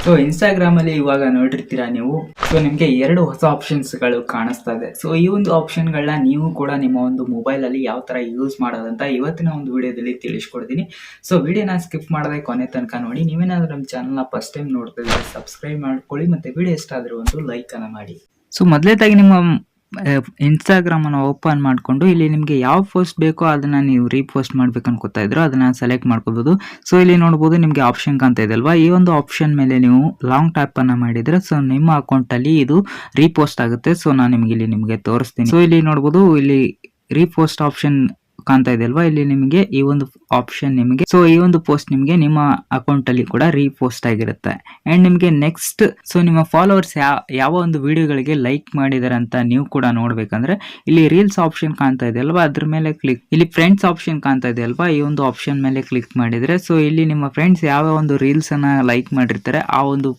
So Instagram ಅಲ್ಲಿ ಇವಾಗ ನೋಡಿರ್ತೀರಾ ನೀವು. ಸೊ ನಿಮಗೆ 2 ಹೊಸ ಆಪ್ಷನ್ಸ್ ಗಳು ಕಾಣಿಸ್ತಾ ಇದೆ. ಸೊ ಈ ಒಂದು ಆಪ್ಷನ್ ಗಳನ್ನ ನೀವು ಕೂಡ ನಿಮ್ಮ ಒಂದು ಮೊಬೈಲ್ ಅಲ್ಲಿ ಯಾವ ತರ ಯೂಸ್ ಮಾಡೋದಂತ ಇವತ್ತಿನ ಒಂದು ವಿಡಿಯೋದಲ್ಲಿ ತಿಳಿಸ್ಕೊಡ್ತೀನಿ. ಸೊ ವಿಡಿಯೋನ ಸ್ಕಿಪ್ ಮಾಡದೆ ಕೊನೆ ತನಕ ನೋಡಿ. ನೀವೇನಾದ್ರೂ ನಮ್ಮ ಚಾನಲ್ನ ಫಸ್ಟ್ ಟೈಮ್ ನೋಡ್ತಾ ಇದ್ರೆ ಸಬ್ಸ್ಕ್ರೈಬ್ ಮಾಡ್ಕೊಳ್ಳಿ, ಮತ್ತೆ ವಿಡಿಯೋ ಇಷ್ಟ ಆದ್ರೆ ಒಂದು ಲೈಕ್ ಅನ್ನ ಮಾಡಿ. ಸೊ ಮೊದಲೇದಾಗಿ ನಿಮ್ಮ ಇನ್ಸ್ಟಾಗ್ರಾಮ್ ಅನ್ನು ಓಪನ್ ಮಾಡಿಕೊಂಡು ಇಲ್ಲಿ ನಿಮಗೆ ಯಾವ ಪೋಸ್ಟ್ ಬೇಕೋ ಅದನ್ನ ನೀವು ರೀಪೋಸ್ಟ್ ಮಾಡ್ಬೇಕು ಅನ್ಕೋತಾ ಇದ್ರು ಅದನ್ನ ಸೆಲೆಕ್ಟ್ ಮಾಡ್ಕೋಬಹುದು. ಸೊ ಇಲ್ಲಿ ನೋಡಬಹುದು ನಿಮಗೆ ಆಪ್ಷನ್ ಕಾಣ್ತಾ ಇದೆ ಅಲ್ವಾ, ಈ ಒಂದು ಆಪ್ಷನ್ ಮೇಲೆ ನೀವು ಲಾಂಗ್ ಟ್ಯಾಪ್ ಅನ್ನ ಮಾಡಿದ್ರೆ ಸೊ ನಿಮ್ಮ ಅಕೌಂಟ್ ಅಲ್ಲಿ ಇದು ರೀಪೋಸ್ಟ್ ಆಗುತ್ತೆ. ಸೊ ನಾನು ನಿಮಗೆ ತೋರಿಸ್ತೀನಿ. ಸೊ ಇಲ್ಲಿ ನೋಡಬಹುದು, ಇಲ್ಲಿ ರೀಪೋಸ್ಟ್ ಆಪ್ಷನ್ ಕಾಣ್ತಾ ಇದೆ ಅಲ್ವಾ, ಇಲ್ಲಿ ನಿಮಗೆ ಈ ಒಂದು ಆಪ್ಷನ್ ನಿಮಗೆ ಸೊ ಈ ಒಂದು ಪೋಸ್ಟ್ ನಿಮಗೆ ನಿಮ್ಮ ಅಕೌಂಟ್ ಅಲ್ಲಿ ಕೂಡ ರೀಪೋಸ್ಟ್ ಆಗಿರುತ್ತೆ. ಅಂಡ್ ನಿಮಗೆ ನೆಕ್ಸ್ಟ್ ಸೊ ನಿಮ್ಮ ಫಾಲೋವರ್ಸ್ ಯಾವ ಒಂದು ವಿಡಿಯೋಗಳಿಗೆ ಲೈಕ್ ಮಾಡಿದಾರೆ ಅಂತ ನೀವು ಕೂಡ ನೋಡ್ಬೇಕಂದ್ರೆ ಇಲ್ಲಿ ರೀಲ್ಸ್ ಆಪ್ಷನ್ ಕಾಣ್ತಾ ಇದೆ ಅಲ್ವಾ, ಅದ್ರ ಮೇಲೆ ಕ್ಲಿಕ್, ಇಲ್ಲಿ ಫ್ರೆಂಡ್ಸ್ ಆಪ್ಷನ್ ಕಾಣ್ತಾ ಇದೆ ಅಲ್ವಾ, ಈ ಒಂದು ಆಪ್ಷನ್ ಮೇಲೆ ಕ್ಲಿಕ್ ಮಾಡಿದ್ರೆ ಸೊ ಇಲ್ಲಿ ನಿಮ್ಮ ಫ್ರೆಂಡ್ಸ್ ಯಾವ ಒಂದು ರೀಲ್ಸ್ ಅನ್ನ ಲೈಕ್ ಮಾಡಿರ್ತಾರೆ ಆ ಒಂದು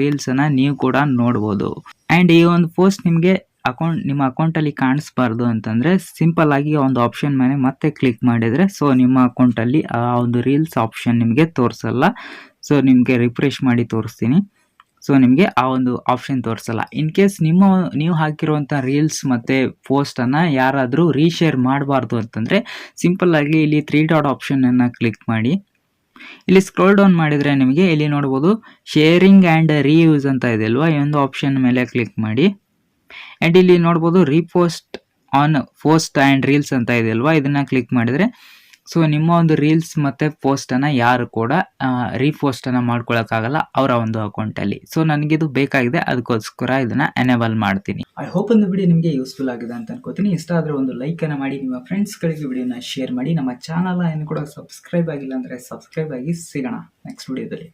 ರೀಲ್ಸ್ ಅನ್ನ ನೀವು ಕೂಡ ನೋಡಬಹುದು. ಅಂಡ್ ಈ ಒಂದು ಪೋಸ್ಟ್ ನಿಮಗೆ ನಿಮ್ಮ ಅಕೌಂಟ್ ಅಲ್ಲಿ ಕಾಣಿಸಬಾರ್ದು ಅಂತಂದ್ರೆ ಸಿಂಪಲ್ ಆಗಿ ಒಂದು ಆಪ್ಷನ್ ಮೇಲೆ ಮತ್ತೆ ಕ್ಲಿಕ್ ಮಾಡಿದ್ರೆ ಸೊ ನಿಮ್ಮ ಅಕೌಂಟ್ ಅಲ್ಲಿ ಆ ಒಂದು ರೀಲ್ಸ್ ಆಪ್ಷನ್ ನಿಮಗೆ ತೋರಿಸಲ್ಲ. ಸೊ ನಿಮಗೆ ರಿಫ್ರೆಶ್ ಮಾಡಿ ತೋರಿಸ್ತೀನಿ. ಸೊ ನಿಮಗೆ ಆ ಒಂದು ಆಪ್ಷನ್ ತೋರಿಸಲ್ಲ. ಇನ್ ಕೇಸ್ ನೀವು ಹಾಕಿರುವಂತ ರೀಲ್ಸ್ ಮತ್ತೆ ಪೋಸ್ಟ್ ಅನ್ನ ಯಾರಾದ್ರೂ ರೀಶೇರ್ ಮಾಡಬಾರ್ದು ಅಂತಂದ್ರೆ ಸಿಂಪಲ್ ಆಗಿ ಇಲ್ಲಿ 3 ಡಾಟ್ ಆಪ್ಷನ್ ಅನ್ನ ಕ್ಲಿಕ್ ಮಾಡಿ. ಇಲ್ಲಿ ಸ್ಕ್ರೋಲ್ ಡೌನ್ ಮಾಡಿದ್ರೆ ನಿಮಗೆ ಇಲ್ಲಿ ನೋಡಬಹುದು ಶೇರಿಂಗ್ ಅಂಡ್ ರೀಯೂಸ್ ಅಂತ ಇದೆ ಅಲ್ವಾ, ಈ ಒಂದು ಆಪ್ಷನ್ ಮೇಲೆ ಕ್ಲಿಕ್ ಮಾಡಿ. ಅಂಡ್ ಇಲ್ಲಿ ನೋಡಬಹುದು repost on post and reels ಅಂತ ಇದೆ ಅಲ್ವಾ, ಇದನ್ನ ಕ್ಲಿಕ್ ಮಾಡಿದ್ರೆ ಸೊ ನಿಮ್ಮ ಒಂದು ರೀಲ್ಸ್ ಮತ್ತೆ ಪೋಸ್ಟ್ ಅನ್ನ ಯಾರು ಕೂಡ ರೀಪೋಸ್ಟ್ ಅನ್ನ ಮಾಡ್ಕೊಳಕ್ಕಾಗಲ್ಲ ಅವರ ಒಂದು ಅಕೌಂಟ್ ಅಲ್ಲಿ. ಸೊ ನನಗೆ ಇದು ಬೇಕಾಗಿದೆ, ಅದಕ್ಕೋಸ್ಕರ ಇದನ್ನ ಎನೇಬಲ್ ಮಾಡ್ತೀನಿ. ಐ ಹೋಪ್ ಒಂದು ವಿಡಿಯೋ ನಿಮಗೆ ಯೂಸ್ಫುಲ್ ಆಗಿದೆ ಅಂತ ಅನ್ಕೋತೀನಿ. ಇಷ್ಟ ಆದ್ರೆ ಒಂದು ಲೈಕ್ ಅನ್ನ ಮಾಡಿ, ನಿಮ್ಮ ಫ್ರೆಂಡ್ಸ್ ಗಳಿಗೆ ವಿಡಿಯೋನ ಶೇರ್ ಮಾಡಿ. ನಮ್ಮ ಚಾನಲ್ ಏನು ಕೂಡ ಸಬ್ಸ್ಕ್ರೈಬ್ ಆಗಿಲ್ಲ ಅಂದ್ರೆ ಸಬ್ಸ್ಕ್ರೈಬ್ ಆಗಿ. ಸಿಗೋಣ ನೆಕ್ಸ್ಟ್ ವಿಡಿಯೋದಲ್ಲಿ.